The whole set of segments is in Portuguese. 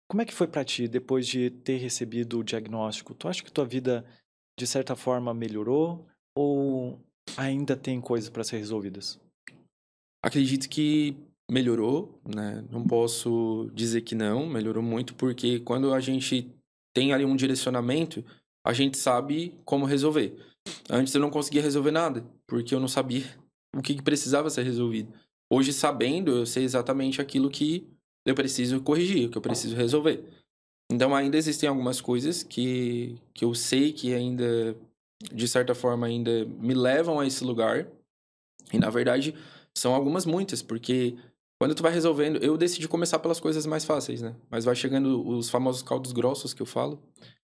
Como é que foi pra ti depois de ter recebido o diagnóstico? Tu acha que tua vida, de certa forma, melhorou ou ainda tem coisas para ser resolvidas? Acredito que melhorou, né, não posso dizer que não, melhorou muito, porque quando a gente tem ali um direcionamento, a gente sabe como resolver. Antes eu não conseguia resolver nada, porque eu não sabia o que precisava ser resolvido. Hoje, sabendo, eu sei exatamente aquilo que eu preciso corrigir, o que eu preciso resolver. Então ainda existem algumas coisas que eu sei que ainda, de certa forma, ainda me levam a esse lugar, e na verdade, são algumas muitas, porque quando tu vai resolvendo, eu decidi começar pelas coisas mais fáceis, né? Mas vai chegando os famosos caldos grossos que eu falo,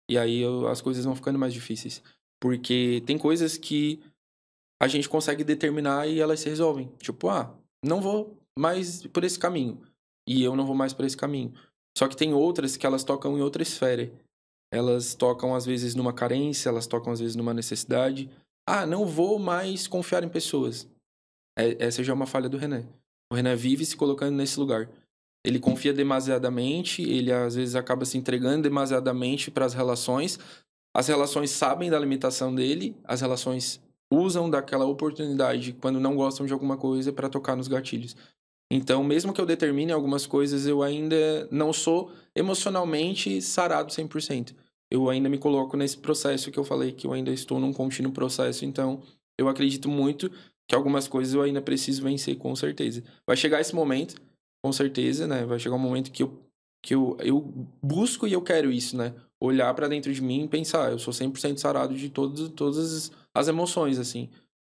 e aí as coisas vão ficando mais difíceis. Porque tem coisas que a gente consegue determinar e elas se resolvem. Tipo, não vou mais por esse caminho. E eu não vou mais por esse caminho. Só que tem outras que elas tocam em outra esfera. Elas tocam às vezes numa carência, elas tocam às vezes numa necessidade. Não vou mais confiar em pessoas. Essa já é uma falha do Renan. O Renan vive se colocando nesse lugar. Ele confia demasiadamente, ele às vezes acaba se entregando demasiadamente para as relações sabem da limitação dele, as relações usam daquela oportunidade quando não gostam de alguma coisa para tocar nos gatilhos. Então, mesmo que eu determine algumas coisas, eu ainda não sou emocionalmente sarado 100%. Eu ainda me coloco nesse processo que eu falei que eu ainda estou num contínuo processo, então eu acredito muito que algumas coisas eu ainda preciso vencer, com certeza. Vai chegar esse momento, com certeza, né? Vai chegar um momento que eu busco e eu quero isso, né? Olhar pra dentro de mim e pensar, eu sou 100% sarado de todas as emoções, assim.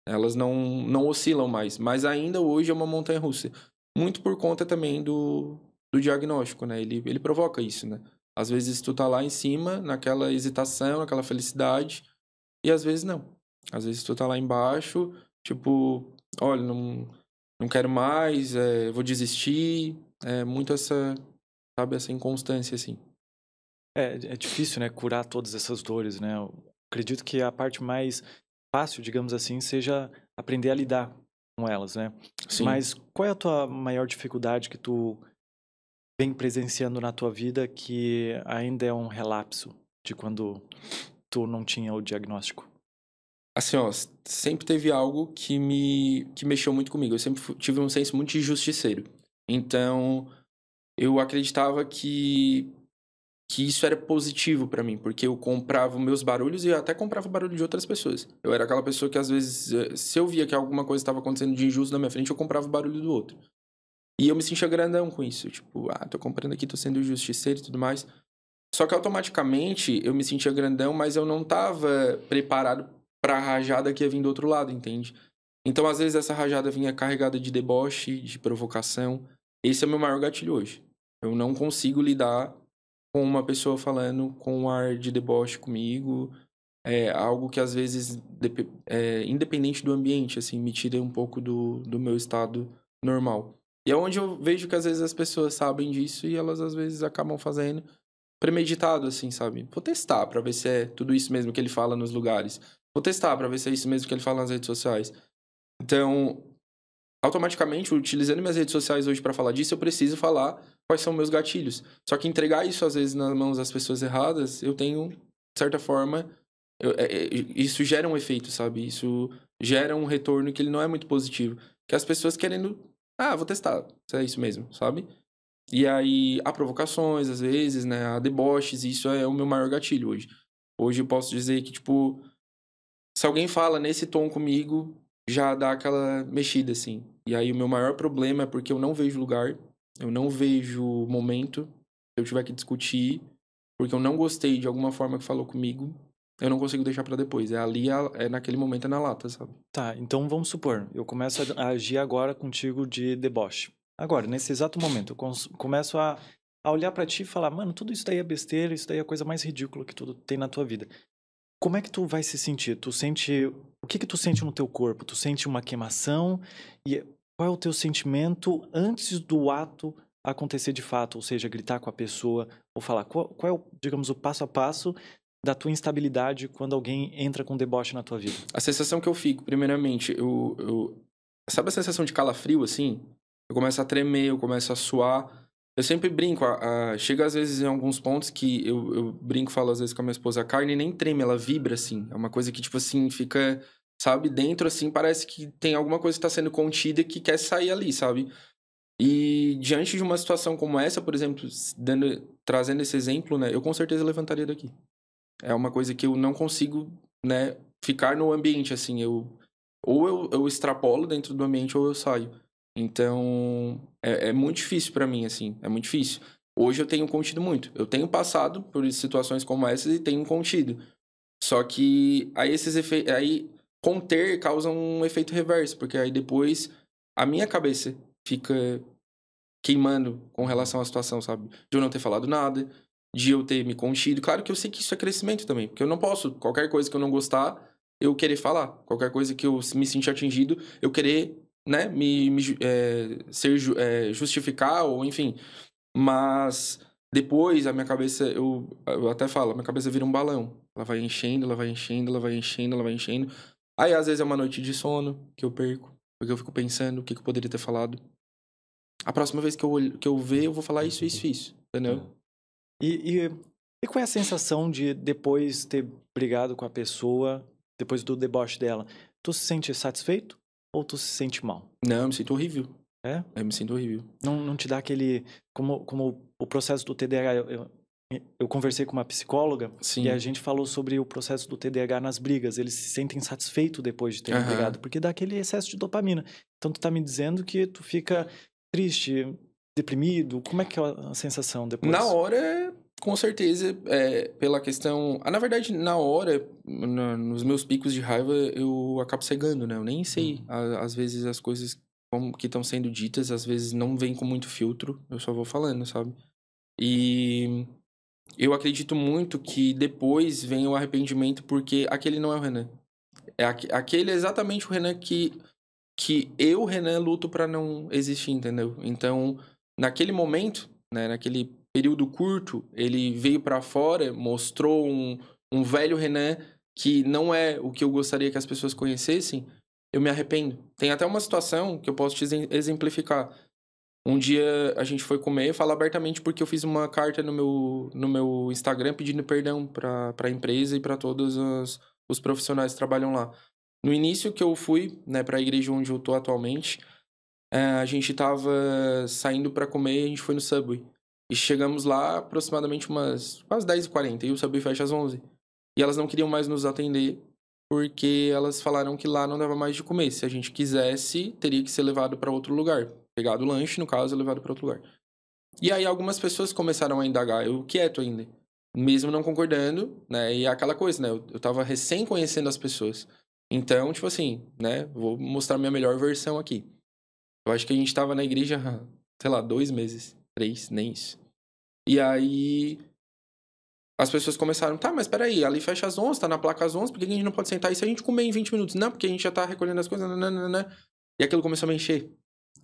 Elas não oscilam mais. Mas ainda hoje é uma montanha-russa. Muito por conta também do diagnóstico, né? Ele provoca isso, né? Às vezes tu tá lá em cima, naquela hesitação, naquela felicidade, e às vezes não. Às vezes tu tá lá embaixo, tipo, olha, não quero mais, vou desistir. É muito essa, sabe, essa inconstância, assim. É difícil, né, curar todas essas dores, né? Eu acredito que a parte mais fácil, digamos assim, seja aprender a lidar com elas, né? Sim. Mas qual é a tua maior dificuldade que tu vem presenciando na tua vida que ainda é um relapso de quando tu não tinha o diagnóstico? Assim, ó, sempre teve algo que mexeu muito comigo. Eu sempre tive um senso muito de justiceiro. Então, eu acreditava que isso era positivo pra mim, porque eu comprava meus barulhos e eu até comprava o barulho de outras pessoas. Eu era aquela pessoa que às vezes, se eu via que alguma coisa estava acontecendo de injusto na minha frente, eu comprava o barulho do outro. E eu me sentia grandão com isso, tipo, tô comprando aqui, tô sendo justiceiro e tudo mais. Só que automaticamente eu me sentia grandão, mas eu não estava preparado pra rajada que ia vir do outro lado, entende? Então, às vezes, essa rajada vinha carregada de deboche, de provocação. Esse é o meu maior gatilho hoje. Eu não consigo lidar com uma pessoa falando com um ar de deboche comigo. É algo que, às vezes, independente do ambiente, assim, me tira um pouco do meu estado normal. E é onde eu vejo que, às vezes, as pessoas sabem disso e elas, às vezes, acabam fazendo premeditado, assim, sabe? Vou testar pra ver se é tudo isso mesmo que ele fala nos lugares. Vou testar pra ver se é isso mesmo que ele fala nas redes sociais. Então, automaticamente, utilizando minhas redes sociais hoje pra falar disso, eu preciso falar quais são meus gatilhos. Só que entregar isso, às vezes, nas mãos das pessoas erradas, eu tenho, de certa forma, isso gera um efeito, sabe? Isso gera um retorno que ele não é muito positivo. Que as pessoas querendo, vou testar, se é isso mesmo, sabe? E aí, há provocações, às vezes, né? Há deboches, e isso é o meu maior gatilho hoje. Hoje eu posso dizer que, tipo, se alguém fala nesse tom comigo, já dá aquela mexida, assim. E aí o meu maior problema é porque eu não vejo lugar, eu não vejo momento. Se eu tiver que discutir, porque eu não gostei de alguma forma que falou comigo, eu não consigo deixar pra depois. É ali, é naquele momento, é na lata, sabe? Tá, então vamos supor, eu começo a agir agora contigo de deboche. Agora, nesse exato momento, eu começo a olhar pra ti e falar, mano, tudo isso daí é besteira, isso daí é a coisa mais ridícula que tu tem na tua vida. Como é que tu vai se sentir? Tu sente, o que que tu sente no teu corpo? Tu sente uma queimação? E qual é o teu sentimento antes do ato acontecer de fato? Ou seja, gritar com a pessoa ou falar, qual é o, digamos, o passo a passo da tua instabilidade quando alguém entra com deboche na tua vida? A sensação que eu fico, primeiramente, sabe a sensação de calafrio, assim? Eu começo a tremer, eu começo a suar. Eu sempre brinco, chega às vezes em alguns pontos que eu brinco, falo às vezes com a minha esposa, a carne nem treme, ela vibra, assim. É uma coisa que, tipo assim, fica, sabe, dentro, assim, parece que tem alguma coisa que tá sendo contida e que quer sair ali, sabe? E diante de uma situação como essa, por exemplo, trazendo esse exemplo, né, eu com certeza levantaria daqui. É uma coisa que eu não consigo, né, ficar no ambiente, assim, ou eu extrapolo dentro do ambiente ou eu saio. Então, é muito difícil pra mim, assim, é muito difícil. Hoje eu tenho contido muito. Eu tenho passado por situações como essas e tenho contido. Só que aí esses efeitos, aí conter causa um efeito reverso, porque aí depois a minha cabeça fica queimando com relação à situação, sabe? De eu não ter falado nada, de eu ter me contido. Claro que eu sei que isso é crescimento também, porque eu não posso, qualquer coisa que eu não gostar, eu querer falar. Qualquer coisa que eu me sentir atingido, eu querer, né, justificar, ou enfim. Mas depois a minha cabeça, eu até falo, a minha cabeça vira um balão. Ela vai enchendo, ela vai enchendo, ela vai enchendo, ela vai enchendo. Aí às vezes é uma noite de sono que eu perco, porque eu fico pensando o que eu poderia ter falado. A próxima vez que eu ver, eu vou falar isso, isso, isso. Entendeu? E qual é a sensação de depois ter brigado com a pessoa, depois do deboche dela? Tu se sente satisfeito ou tu se sente mal? Não, eu me sinto horrível. É? Eu me sinto horrível. Não te dá aquele... Como o processo do TDAH... Eu conversei com uma psicóloga e a Sim. gente falou sobre o processo do TDAH nas brigas. Eles se sentem satisfeitos depois de terem Aham. brigado, porque dá aquele excesso de dopamina. Então tu tá me dizendo que tu fica triste, deprimido. Como é que é a sensação depois? Na hora, com certeza, pela questão... na verdade, na hora, nos meus picos de raiva, eu acabo cegando, né? Eu nem sei, às vezes, as coisas que estão sendo ditas, às vezes não vem com muito filtro, eu só vou falando, sabe? E eu acredito muito que depois vem o arrependimento, porque aquele não é o Renan. Aquele é exatamente o Renan que eu, Renan, luto pra não existir, entendeu? Então, naquele momento, né, naquele período curto, ele veio pra fora, mostrou um velho Renan que não é o que eu gostaria que as pessoas conhecessem, eu me arrependo. Tem até uma situação que eu posso te exemplificar. Um dia a gente foi comer, eu falo abertamente porque eu fiz uma carta no meu Instagram pedindo perdão pra empresa e pra todos os profissionais que trabalham lá. No início que eu fui, né, pra igreja onde eu tô atualmente, a gente tava saindo pra comer, a gente foi no Subway. E chegamos lá aproximadamente quase 10h40, e o Subway fecha às 11. E elas não queriam mais nos atender, porque elas falaram que lá não dava mais de comer. Se a gente quisesse, teria que ser levado pra outro lugar. Pegado o lanche, no caso, levado pra outro lugar. E aí algumas pessoas começaram a indagar, eu quieto ainda. Mesmo não concordando, né? E é aquela coisa, né? Eu tava recém conhecendo as pessoas. Então, tipo assim, né? Vou mostrar minha melhor versão aqui. Eu acho que a gente tava na igreja, sei lá, 2 meses, 3, nem isso. E aí as pessoas começaram, tá, mas peraí, ali fecha às 11, tá na placa às 11, por que a gente não pode sentar? E se a gente comer em 20 minutos? Não, porque a gente já tá recolhendo as coisas, nananana. E aquilo começou a me encher.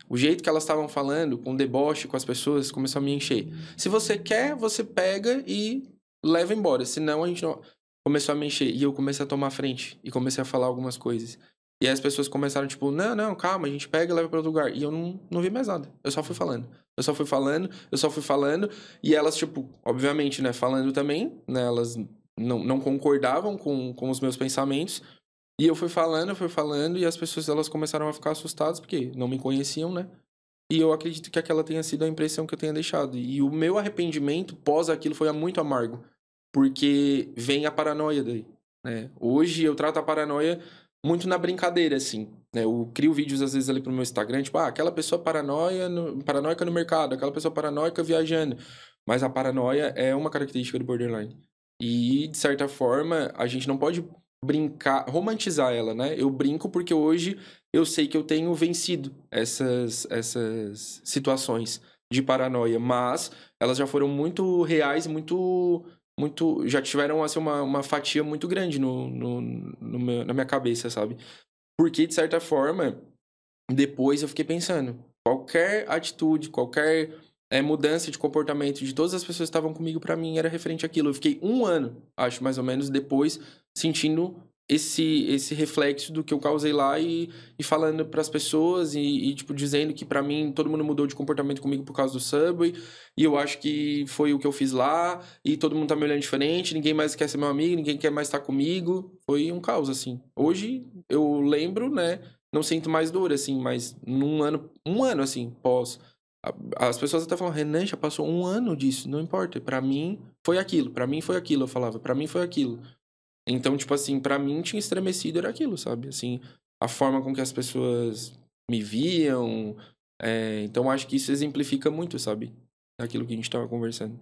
O jeito que elas estavam falando, com deboche com as pessoas, começou a me encher. Se você quer, você pega e leva embora. Senão, a gente não... Começou a me encher. E eu comecei a tomar a frente. E comecei a falar algumas coisas. E aí as pessoas começaram, tipo, não, calma, a gente pega e leva para outro lugar. E eu não vi mais nada. Eu só fui falando. Eu só fui falando, eu só fui falando. E elas, tipo, obviamente, né, falando também, né, elas não concordavam com os meus pensamentos. E eu fui falando, e as pessoas elas começaram a ficar assustadas, porque não me conheciam, né? E eu acredito que aquela tenha sido a impressão que eu tenha deixado. E o meu arrependimento pós aquilo foi muito amargo, porque vem a paranoia daí, né? Hoje eu trato a paranoia muito na brincadeira, assim, né? Eu crio vídeos às vezes ali pro meu Instagram, tipo, aquela pessoa paranoica no mercado, aquela pessoa paranoica viajando. Mas a paranoia é uma característica do borderline. E, de certa forma, a gente não pode brincar, romantizar ela, né? Eu brinco porque hoje eu sei que eu tenho vencido essas situações de paranoia, mas elas já foram muito reais, já tiveram assim uma fatia muito grande na minha cabeça, sabe? Porque de certa forma, depois eu fiquei pensando, qualquer atitude, qualquer mudança de comportamento de todas as pessoas que estavam comigo, pra mim era referente àquilo. Eu fiquei 1 ano, acho mais ou menos, depois sentindo esse reflexo do que eu causei lá e falando pras pessoas tipo, dizendo que pra mim todo mundo mudou de comportamento comigo por causa do Subway e eu acho que foi o que eu fiz lá e todo mundo tá me olhando diferente, ninguém mais quer ser meu amigo, ninguém quer mais estar comigo. Foi um caos, assim. Hoje eu lembro, né, não sinto mais dor, assim, mas um ano, assim, pós... As pessoas até falam, Renan, já passou um ano disso, não importa. Pra mim foi aquilo, pra mim foi aquilo, eu falava, pra mim foi aquilo. Então, tipo assim, pra mim tinha estremecido era aquilo, sabe? Assim, a forma com que as pessoas me viam. Então, acho que isso exemplifica muito, sabe? Aquilo que a gente tava conversando.